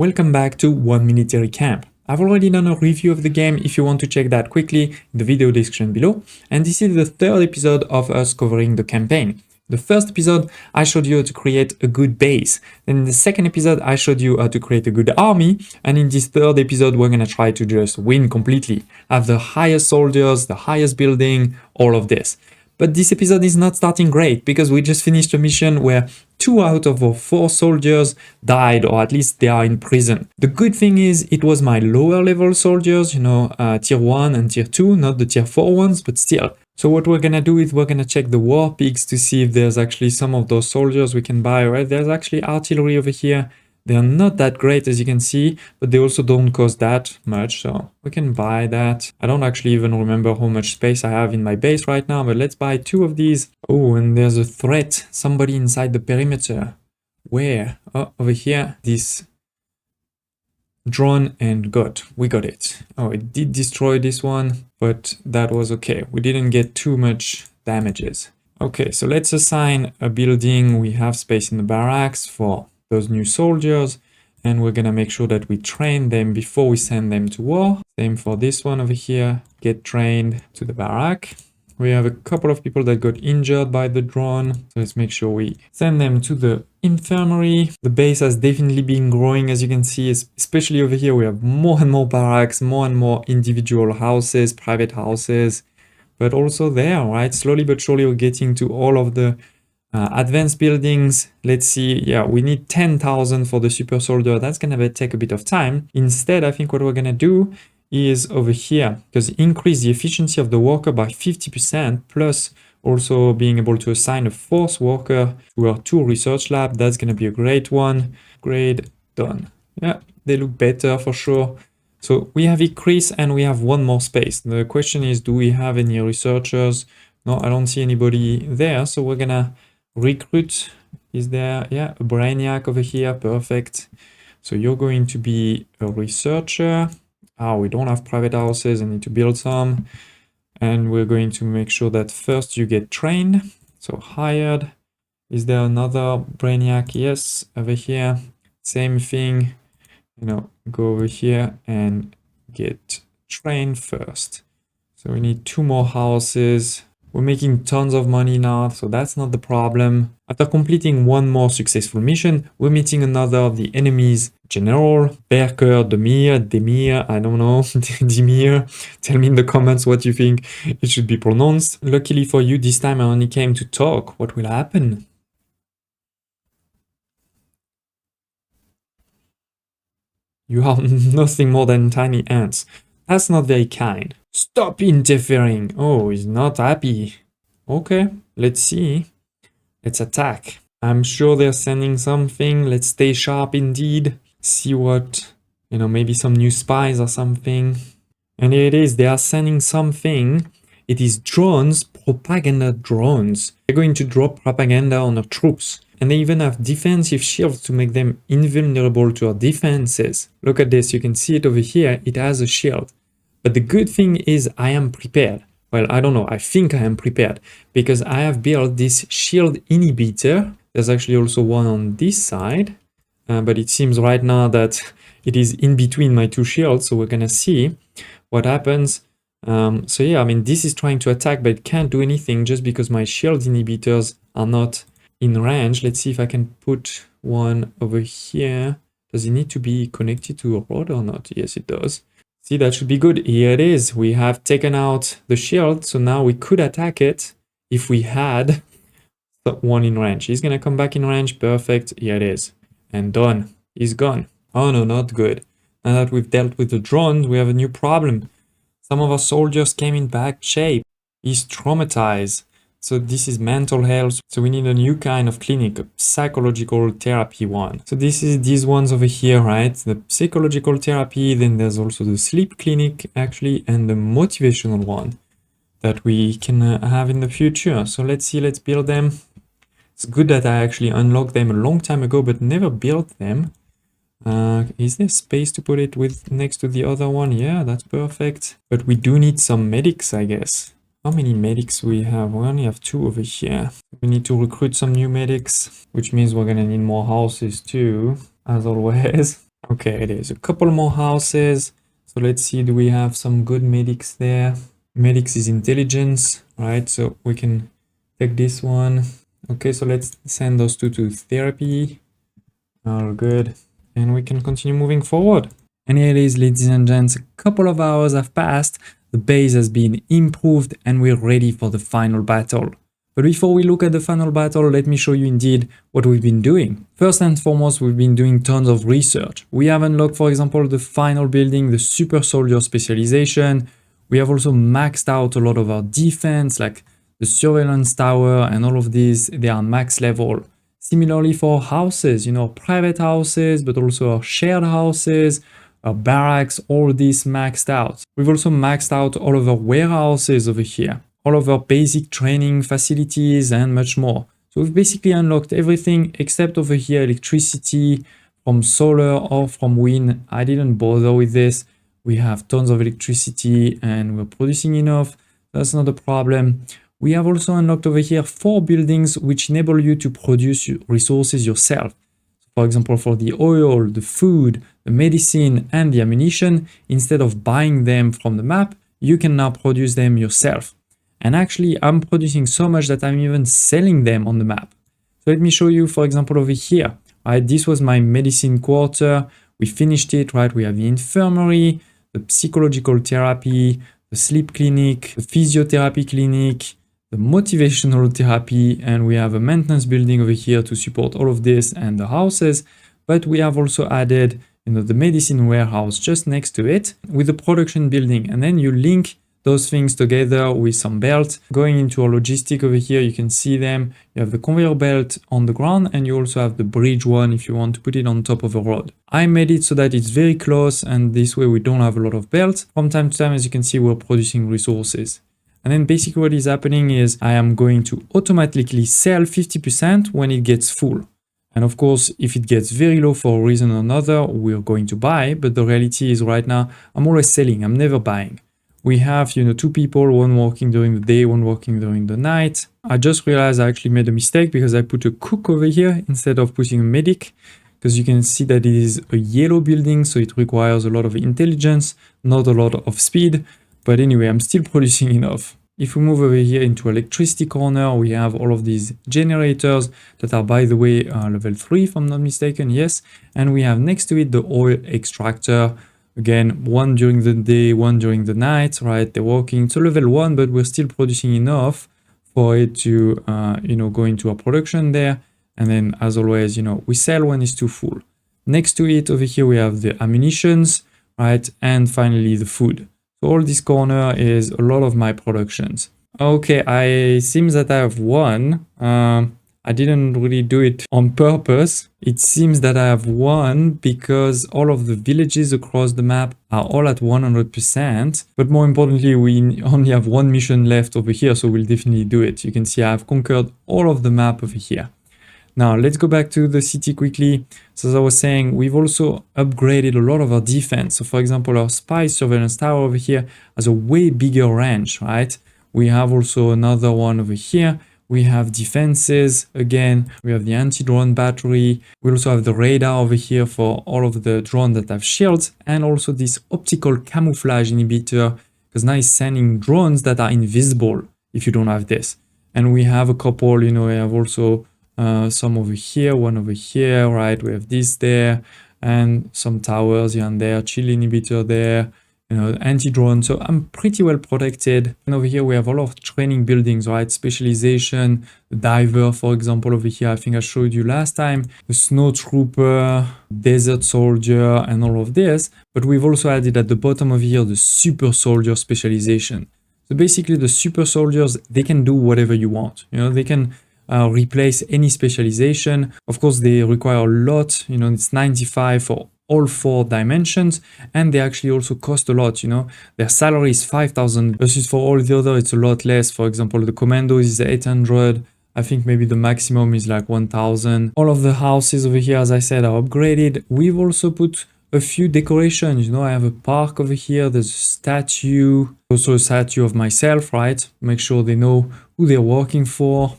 Welcome back to 1 Military Camp. I've already done a review of the game if you want to check that quickly in the video description below, and this is the third episode of us covering the campaign. The first episode, I showed you how to create a good base. Then in the second episode, I showed you how to create a good army, and in this third episode, we're gonna try to just win completely. Have the highest soldiers, the highest building, all of this. But this episode is not starting great because we just finished a mission where 2 out of our 4 soldiers died, or at least they are in prison. The good thing is it was my lower level soldiers, tier 1 and tier 2, not the tier 4 ones, but still. So what we're gonna do is we're gonna check the war pigs to see if there's actually some of those soldiers we can buy, right? There's actually artillery over here. They're not that great as you can see, but they also don't cost that much, so we can buy that. I don't actually even remember how much space I have in my base right now, but let's buy 2 of these. Oh, and there's a threat. Somebody inside the perimeter. Where? Oh, over here. This drone and we got it. Oh, it did destroy this one, but that was okay. We didn't get too much damages. Okay, so let's assign a building. We have space in the barracks for those new soldiers, and we're gonna make sure that we train them before we send them to war. Same for this one over here. Get trained to the barrack. We have a couple of people that got injured by the drone, so let's make sure we send them to the infirmary. The base has definitely been growing, as you can see, especially over here. We have more and more barracks, more and more individual houses, private houses, but also there, right? Slowly but surely we're getting to all of the advanced buildings. Let's see. Yeah, we need 10,000 for the super soldier. That's gonna take a bit of time. Instead, I think what we're gonna do is over here, because increase the efficiency of the worker by 50%, plus also being able to assign a fourth worker to our 2 research lab. That's gonna be a great one. Grade done. Yeah, they look better for sure. So we have increase and we have 1 more space. The question is, do we have any researchers? No, I don't see anybody there, so we're gonna recruit. Is there? Yeah, a brainiac over here. Perfect. So you're going to be a researcher. We don't have private houses. I need to build some, and we're going to make sure that first you get trained. So hired. Is there another brainiac? Yes, over here. Same thing. Go over here and get trained first. So we need 2 more houses. We're making tons of money now, so that's not the problem. After completing 1 more successful mission, we're meeting another of the enemy's general, Berker, Demir, I don't know, Demir. Tell me in the comments what you think it should be pronounced. Luckily for you, this time I only came to talk. What will happen? You are nothing more than tiny ants. That's not very kind. Stop interfering. Oh, he's not happy. Okay, let's see. Let's attack. I'm sure they're sending something. Let's stay sharp indeed. See what, maybe some new spies or something. And here it is. They are sending something. It is drones, propaganda drones. They're going to drop propaganda on our troops. And they even have defensive shields to make them invulnerable to our defenses. Look at this. You can see it over here. It has a shield. But the good thing is I am prepared. Well, I don't know. I think I am prepared because I have built this shield inhibitor. There's actually also one on this side, but it seems right now that it is in between my 2 shields. So we're going to see what happens. So yeah, I mean, this is trying to attack, but it can't do anything just because my shield inhibitors are not in range. Let's see if I can put one over here. Does it need to be connected to a road or not? Yes, it does. See, that should be good. Here it is. We have taken out the shield, so now we could attack it if we had one in range. He's gonna come back in range. Perfect. Here it is. And done. He's gone. Oh no, not good. Now that we've dealt with the drones, we have a new problem. Some of our soldiers came in bad shape. He's traumatized. So this is mental health. So we need a new kind of clinic, a psychological therapy one. So this is these ones over here, right? The psychological therapy, then there's also the sleep clinic actually, and the motivational one that we can have in the future. So let's see, let's build them. It's good that I actually unlocked them a long time ago, but never built them. Is there space to put it next to the other one? Yeah, that's perfect. But we do need some medics, I guess. How many medics we have? We only have 2 over here. We need to recruit some new medics, which means we're gonna need more houses too, as always. Okay, it is a couple more houses. So let's see, do we have some good medics there? Medics is intelligence, right? So we can take this one. Okay, so let's send those two to therapy. All good. And we can continue moving forward. And here it is, ladies and gents, a couple of hours have passed, the base has been improved, and we're ready for the final battle. But before we look at the final battle, let me show you indeed what we've been doing. First and foremost, we've been doing tons of research. We have unlocked, for example, the final building, the super soldier specialization. We have also maxed out a lot of our defense, like the surveillance tower and all of these, they are max level. Similarly for houses, private houses, but also our shared houses, our barracks, all these maxed out. We've also maxed out all of our warehouses over here, all of our basic training facilities and much more. So we've basically unlocked everything except over here electricity from solar or from wind. I didn't bother with this. We have tons of electricity and we're producing enough. That's not a problem. We have also unlocked over here 4 buildings which enable you to produce resources yourself. For example, for the oil, the food, the medicine, and the ammunition, instead of buying them from the map, you can now produce them yourself. And actually, I'm producing so much that I'm even selling them on the map. So let me show you, for example, over here. Right, this was my medicine quarter. We finished it, right? We have the infirmary, the psychological therapy, the sleep clinic, the physiotherapy clinic, the motivational therapy, and we have a maintenance building over here to support all of this and the houses. But we have also added, the medicine warehouse just next to it with the production building. And then you link those things together with some belts. Going into our logistic over here, you can see them. You have the conveyor belt on the ground, and you also have the bridge one if you want to put it on top of a road. I made it so that it's very close, and this way we don't have a lot of belts. From time to time, as you can see, we're producing resources. And then basically what is happening is I am going to automatically sell 50% when it gets full. And of course, if it gets very low for a reason or another, we're going to buy. But the reality is right now, I'm always selling. I'm never buying. We have, 2 people, one working during the day, one working during the night. I just realized I actually made a mistake because I put a cook over here instead of putting a medic. Because you can see that it is a yellow building, so it requires a lot of intelligence, not a lot of speed. But anyway, I'm still producing enough. If we move over here into electricity corner, we have all of these generators that are, by the way, level 3, if I'm not mistaken, yes. And we have next to it the oil extractor. Again, one during the day, one during the night, right? They're working. It's a level 1, but we're still producing enough for it to, go into our production there. And then, as always, we sell when it's too full. Next to it, over here, we have the ammunitions, right? And finally, the food. So all this corner is a lot of my productions. Okay, it seems that I have won. I didn't really do it on purpose. It seems that I have won because all of the villages across the map are all at 100%. But more importantly, we only have 1 mission left over here, so we'll definitely do it. You can see I've conquered all of the map over here. Now, let's go back to the city quickly. So as I was saying, we've also upgraded a lot of our defense. So for example, our spy surveillance tower over here has a way bigger range, right? We have also another one over here. We have defenses again. We have the anti-drone battery. We also have the radar over here for all of the drones that have shields, and also this optical camouflage inhibitor, because now it's sending drones that are invisible if you don't have this. And we have a couple, we have also some over here, one over here, right? We have this there, and some towers here and there, chill inhibitor there, anti-drone. So I'm pretty well protected. And over here, we have a lot of training buildings, right? Specialization, the diver, for example, over here, I think I showed you last time, the snow trooper, desert soldier, and all of this. But we've also added at the bottom of here, the super soldier specialization. So basically the super soldiers, they can do whatever you want. They can replace any specialization. Of course, they require a lot, it's 95 for all 4 dimensions, and they actually also cost a lot, their salary is 5,000 versus for all the other, it's a lot less. For example, the commandos is 800. I think maybe the maximum is like 1,000. All of the houses over here, as I said, are upgraded. We've also put a few decorations, I have a park over here, there's a statue, also a statue of myself, right? Make sure they know who they're working for.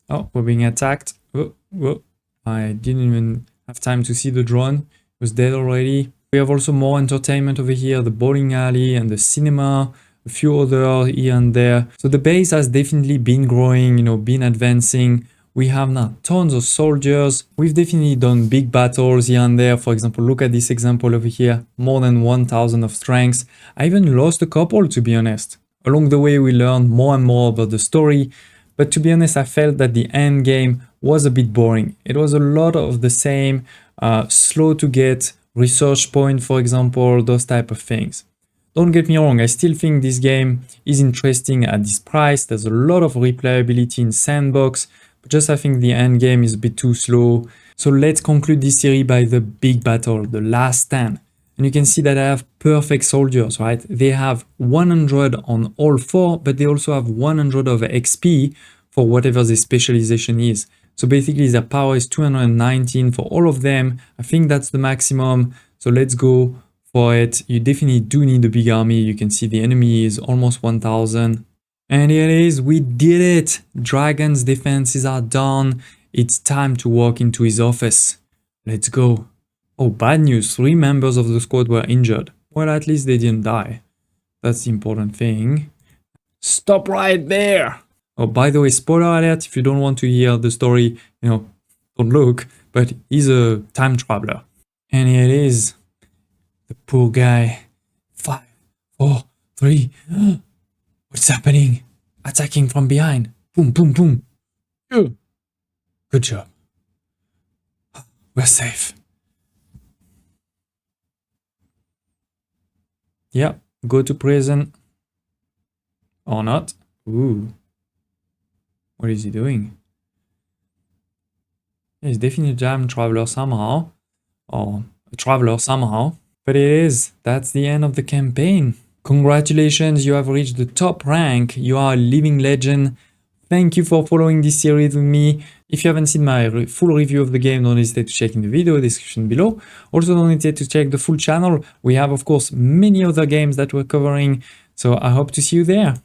Oh, we're being attacked. Oh, I didn't even have time to see the drone. It was dead already. We have also more entertainment over here, the bowling alley and the cinema, a few other here and there. So the base has definitely been growing, been advancing. We have now tons of soldiers. We've definitely done big battles here and there. For example, look at this example over here, more than 1000 of strength. I even lost a couple, to be honest. Along the way, we learned more and more about the story. But to be honest, I felt that the end game was a bit boring. It was a lot of the same, slow to get, research point, for example, those type of things. Don't get me wrong, I still think this game is interesting at this price. There's a lot of replayability in sandbox, but just I think the end game is a bit too slow. So let's conclude this series by the big battle, the last stand. And you can see that I have perfect soldiers, right? They have 100 on all 4, but they also have 100 of XP for whatever the specialization is. So basically their power is 219 for all of them. I think that's the maximum. So let's go for it. You definitely do need a big army. You can see the enemy is almost 1000. And here it is, we did it. Dragon's defenses are done. It's time to walk into his office. Let's go. Oh, bad news, 3 members of the squad were injured. Well, at least they didn't die. That's the important thing. Stop right there! Oh, by the way, spoiler alert, if you don't want to hear the story, don't look, but he's a time traveler. And here it is. The poor guy. 5, 4, 3. What's happening? Attacking from behind. Boom, boom, boom. Good job. We're safe. Yeah, go to prison. Or not. Ooh. What is he doing? He's definitely a time traveler somehow. Or a traveler somehow. But it is. That's the end of the campaign. Congratulations, you have reached the top rank. You are a living legend. Thank you for following this series with me. If you haven't seen my full review of the game, don't hesitate to check in the video description below. Also, don't hesitate to check the full channel. We have, of course, many other games that we're covering. So I hope to see you there.